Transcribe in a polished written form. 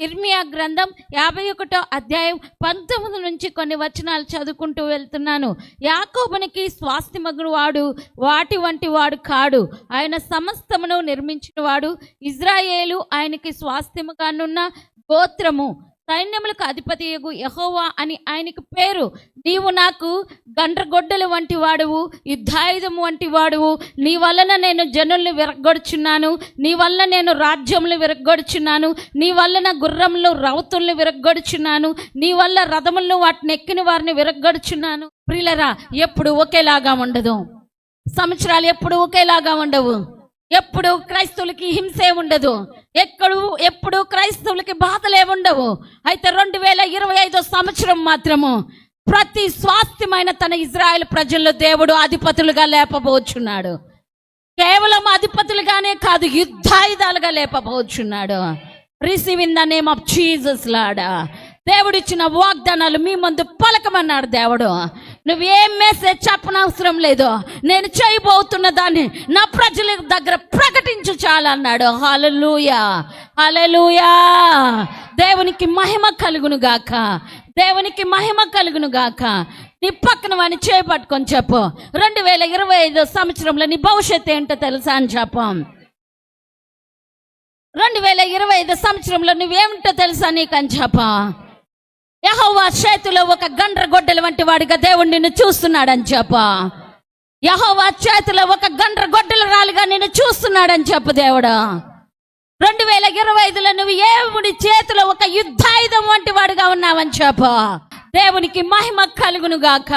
ఇర్మియా గ్రంథం 51వ అధ్యాయం 19 నుంచి కొన్ని వచనాలు చదువుకుంటూ వెళ్తున్నాను. యాకోబునికి స్వాస్థ్యమగును వాడు వాటి వంటి వాడు కాడు, ఆయన సమస్తమును నిర్మించిన వాడు. ఇజ్రాయేలు ఆయనకి స్వాస్థ్యముగానున్న గోత్రము, సైన్యములకు అధిపతియగు యెహోవా అని ఆయనకు పేరు. నీవు నాకు గండ్రగొడ్డలు వంటి వాడువు, యుద్ధాయుధము వంటి వాడువు. నీ వలన నేను జనుల్ని విరగ్గొడుచున్నాను, నీ వల్ల నేను రాజ్యములు విరగ్గొడుచున్నాను, నీ వలన గుర్రములు రౌతుల్ని విరగ్గొడుచున్నాను, నీ వల్ల రథములను వాటిని ఎక్కిన వారిని విరగ్గొడుచున్నాను. ప్రియులరా, ఎప్పుడు ఒకేలాగా ఉండదు. సంవత్సరాలు ఎప్పుడు ఒకేలాగా ఉండవు. ఎప్పుడు క్రైస్తవులకి హింసే ఉండదు. ఎప్పుడు క్రైస్తవులకి బాధలే ఉండవు. అయితే 2025 సంవత్సరం మాత్రము ప్రతి స్వాస్థ్యమైన తన ఇజ్రాయెల్ ప్రజల్లో దేవుడు అధిపతులుగా లేపబోచున్నాడు. కేవలం అధిపతులుగానే కాదు, యుద్ధాయుధాలుగా లేపబోచున్నాడు. Receive in the name of Jesus Lord. దేవుడిచ్చిన వాగ్దానాలు మీ ముందు పలకమన్నాడు దేవుడు. నువ్వేం మెసేజ్ చెప్పనవసరం లేదు, నేను చేయబోతున్న దాన్ని నా ప్రజల దగ్గర ప్రకటించు చాలన్నాడు. హల్లెలూయా, హల్లెలూయా. దేవునికి మహిమ కలుగును గాక, దేవునికి మహిమ కలుగును గాక. నీ పక్కన వాడిని చేపట్టుకొని చెప్పు, 2025 సంవత్సరంలో నీ భవిష్యత్తు ఏంటో తెలుసా అని చెప్పం. 2025 సంవత్సరంలో నువ్వేమిటో తెలుసా నీకని చెప్ప. యెహోవా చేతిలో ఒక గండ్రగొడ్డల వంటి వాడిగా దేవుడు నిన్ను చూస్తున్నాడని చెప్ప. యెహోవా చేతిలో ఒక గండ్రగొడ్డల రాలిగా నిన్ను చూస్తున్నాడని చెప్పు దేవుడు. 2025లో నువ్వు దేవుడి చేతిలో ఒక యుద్ధాయుధం వంటి వాడిగా ఉన్నావని చెప్ప. దేవునికి మహిమ కలుగును గాక.